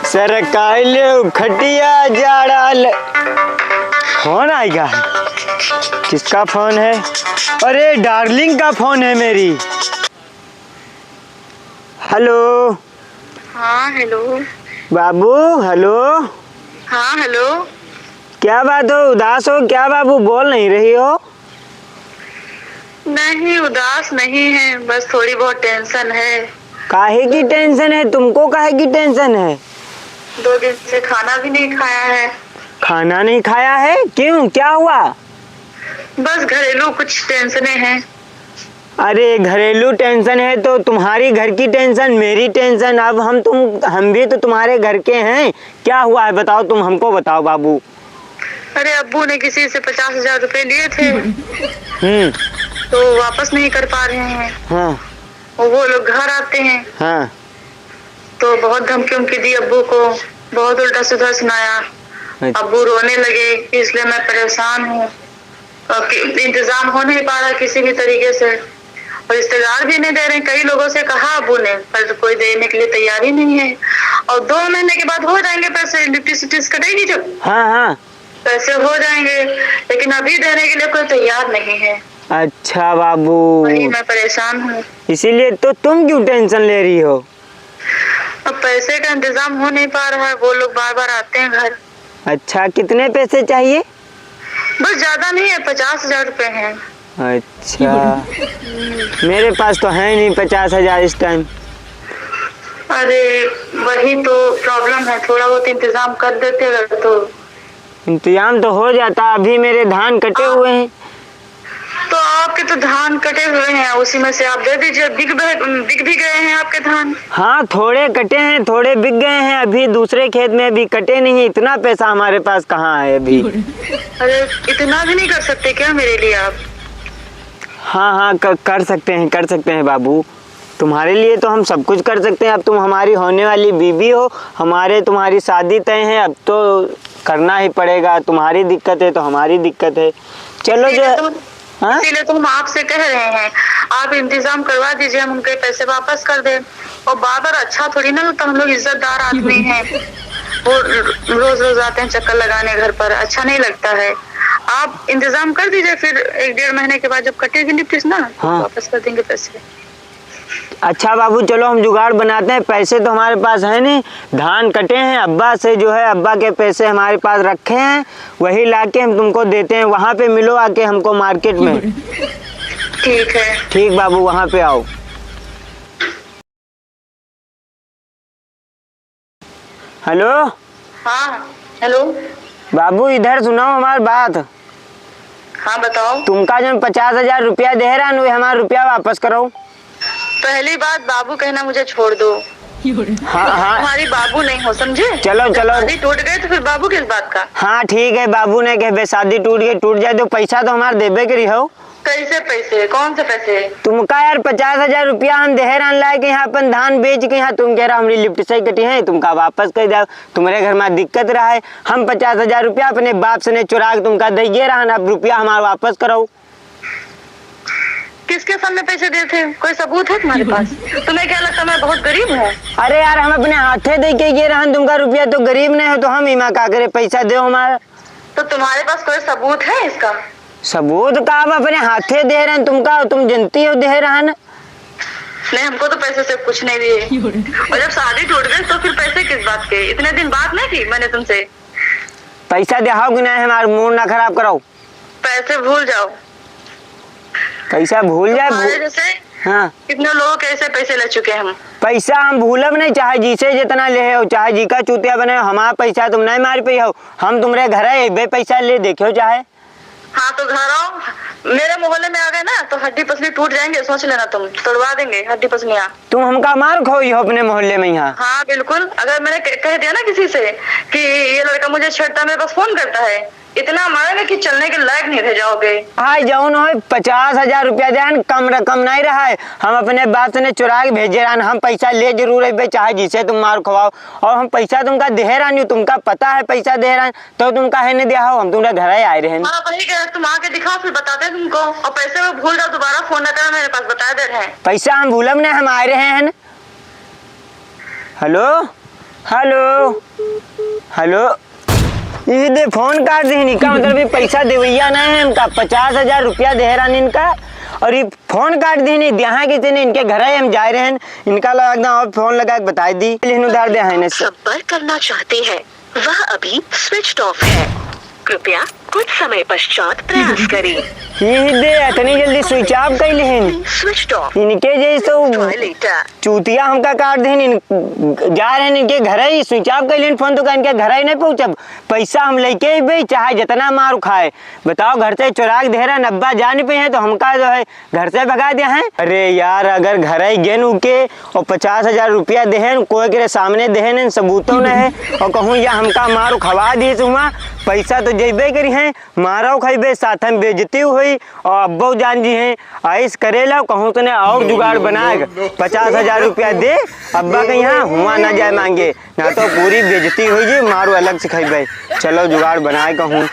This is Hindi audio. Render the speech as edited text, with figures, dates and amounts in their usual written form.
सरकाई खटिया जाड़ा फोन आएगा। किसका फोन है? अरे डार्लिंग का फोन है मेरी। हेलो। हाँ हेलो। बाबू हेलो। हाँ हेलो। क्या बात हो, उदास हो क्या बाबू, बोल नहीं रही हो? नहीं उदास नहीं है, बस थोड़ी बहुत टेंशन है। काहे की टेंशन है तुमको, काहे की टेंशन है? 2 दिन से खाना भी नहीं खाया है। खाना नहीं खाया है? क्यों, क्या हुआ? बस घरेलू कुछ टेंशनें हैं। अरे घरेलू टेंशन है तो तुम्हारी घर की टेंशन मेरी टेंशन। अब हम भी तो तुम्हारे घर के हैं। क्या हुआ है बताओ, तुम हमको बताओ बाबू। अरे अब्बू ने किसी से 50,000 रुपए लिए थे तो वापस नहीं कर पा रहे हैं। हाँ। वो लोग घर आते हैं हाँ। तो बहुत धमकी उमकी दी अब्बू को, बहुत उल्टा सीधा सुनाया। अब्बू रोने लगे, इसलिए मैं परेशान हूँ। इंतजाम हो नहीं पा रहा किसी भी तरीके से, और रिश्तेदार भी नहीं दे रहे। कई लोगों से कहा अब्बू ने, पर कोई देने के लिए तैयार ही नहीं है। और 2 महीने के बाद हो जाएंगे पैसे, इलेक्ट्रिसिटी कटेगी जब। हाँ हाँ पैसे हो जाएंगे, लेकिन अभी देने के लिए कोई तैयार नहीं है। अच्छा बाबू, वही मैं परेशान हूँ। इसीलिए तो तुम क्यों टेंशन ले रही हो? अब पैसे का इंतजाम हो नहीं पा रहा है, वो लोग बार बार आते हैं घर। अच्छा, कितने पैसे चाहिए? बस ज्यादा नहीं है, 50,000 रुपए हैं। अच्छा मेरे पास तो है नहीं 50,000 इस टाइम। अरे वही तो प्रॉब्लम है, थोड़ा बहुत इंतजाम कर देते अगर तो। इंतजाम तो हो जाता, अभी मेरे धान कटे हुए हैं। तो आपके तो धान कटे हुए हैं, उसी में से आप दे दीजिए। बिक भी गए हैं आपके धान? हाँ थोड़े कटे हैं, थोड़े बिक गए हैं। अभी दूसरे खेत में अभी कटे नहीं है, इतना पैसा हमारे पास कहाँ है अभी। अरे इतना भी नहीं कर सकते क्या मेरे लिए आप? हाँ हाँ कर सकते हैं बाबू, तुम्हारे लिए तो हम सब कुछ कर सकते हैं। अब तुम हमारी होने वाली बीवी हो, तुम्हारी शादी तय है, अब तो करना ही पड़ेगा। तुम्हारी दिक्कत है तो हमारी दिक्कत है। चलो जो इसीलिए तो हम आपसे कह रहे हैं, आप इंतजाम करवा दीजिए, हम उनके पैसे वापस कर दें। और बार बार अच्छा थोड़ी ना लगता, हम लोग इज्जतदार आदमी हैं। वो रोज रोज आते हैं चक्कर लगाने घर पर, अच्छा नहीं लगता है। आप इंतजाम कर दीजिए, फिर 1-1.5 महीने के बाद जब कटेगी लिफ्ट ना, हाँ। वापस कर देंगे पैसे। अच्छा बाबू चलो हम जुगाड़ बनाते हैं। पैसे तो हमारे पास है नहीं, धान कटे हैं, अब्बा से जो है अब्बा के पैसे हमारे पास रखे हैं, वही लाके हम तुमको देते हैं। वहाँ पे मिलो आके हमको मार्केट में। ठीक है। ठीक बाबू, वहाँ पे आओ। हेलो। हाँ हेलो। बाबू इधर सुनाओ हमारी बात। हाँ बताओ। तुमका जो 50,000 रुपया दे रहा है, हमारा रुपया वापस करो। पहली बात बाबू कहना मुझे छोड़ दो। हाँ हाँ हमारी बाबू नहीं हो, समझे? चलो शादी टूट गए तो फिर बाबू किस बात का? हाँ ठीक है, बाबू ने कहे शादी टूट गई, टूट जाए तो पैसा तो हमारे देबे के रही हो। कैसे पैसे? कौन से पैसे? तुमका यार 50,000 रुपया हम देहरान लाए के यहाँ अपन धान बेच के यहाँ, तुम कह रहा हमारी लिफ्ट सही कटी है, तुमका वापस कर जाओ। तुम्हारे घर में दिक्कत रहा है, हम 50,000 रुपया अपने बाप से ने चुरा के तुमका दे रहा, अब रुपया हमारा वापस करो। किसके सामने पैसे दिए थे? कोई सबूत है तुम्हारे पास? तुम्हें क्या लगता मैं बहुत गरीब हूँ? अरे यार हम अपने हाथे दे के ये रहा तुमका रुपया, तो गरीब नहीं हो तो हम इमा का करे, पैसा दो हमारा। तो तुम्हारे पास कोई सबूत है इसका? सबूत का? आप अपने हाथे दे रहे हैं, तुमका तुम जनती हो दे रहा ना। नहीं हमको तो पैसे से कुछ नहीं दिए, और जब शादी टूट गई तो फिर पैसे किस बात के? इतने दिन बात नहीं की मैंने तुमसे। पैसा देहाओ कि नहीं, हमारा मूड ना खराब कराओ। पैसे भूल जाओ। पैसा भूल जाए? जैसे हाँ कितने लोगों के ऐसे पैसे ले चुके हैं हम। पैसा हम भूलब नहीं, चाहे जिसे जितना ले हो, चाहे जी का चूतिया बने, हमारा पैसा तुम नहीं मार पे हो। हम तुम्हारे घर है बे पैसा ले देखो चाहे। हाँ तो घर आओ, मेरे मोहल्ले में आ गए ना तो हड्डी पसली टूट जाएंगे, सोच लेना, तुम तोड़वा देंगे हड्डी पसलियाँ। तुम हमका मार खोई हो अपने मोहल्ले में यहाँ? हाँ बिल्कुल, अगर मैंने कह दिया ना किसी से कि ये लड़का मुझे छेड़ता, मेरे पास फोन करता है, इतना मारेंगे कि चलने के लायक नहीं रह जाओगे। हाँ जाऊन हो 50,000 रुपया दे, कम रकम नहीं रहा है। हम अपने बाप से ने चुरा के भेजे रहा, हम पैसा ले जरूर है, चाहे जिसे तुम मार खवाओ, और हम पैसा तुमका दे रहा नहीं, तुमका पता है पैसा दे रहा तो तुमका है नहीं दिया हो, हम तुम्हारे घर आए रहे। हाँ वही कह, तुम आके दिखाओ फिर बताते हैं तुमको, और पैसे में भूल जाओ दोबारा फोन न करना, मेरे पास बता दे रहे हैं। पैसा हम भूलब नहीं, हम आए रहे हैं। हेलो हेलो हेलो, ये दे फोन काट दी इनका, मतलब ये पैसा देवैया नहीं है इनका, 50,000 रुपया दे रहा इनका, और ये फोन काट दी नहीं। यहाँ किसी ने इनके घर हम जा रहे हैं, इनका लगना और फोन लगा के बता दी उधार दे है संपर्क करना चाहते हैं वह अभी स्विच ऑफ है, कृपया कुछ समय पश्चात प्रयास करें। ये दे इतनी जल्दी स्विच ऑफ कर लिहिन, स्विच ऑफ इनके जैसे चूतिया हमका काट देन, जा रहे हैं इनके घर ही स्विच ऑफ कर लिहिन फोन, तो इनके घर ही नहीं पहुंचब, पैसा हम लेके ही भाई चाहे जितना मार खाए। बताओ घर से चुरा के दे रहे, अब्बा जान पे हैं तो हमका जो है घर से भगा दिया है। अरे यार अगर घर ही गेन उके और 50,000 रुपया देहन, कोई के सामने देहन सबूतों न है, और कहूँ या हमका मारो खवा दिए तुमा, पैसा तो जेबे करी है, मारो खैबे साथ में बेइज्जती हुई, और अब्बो जान जी हैं ऐस करेला, कहूँ तो ने और जुगाड़ बना 50,000 रुपया दे, अब्बा के यहाँ हुआ ना जाए मांगे, ना तो पूरी बेइज्जती हुई जी, मारो अलग से खैबे। चलो जुगाड़ बनाए कहूँ।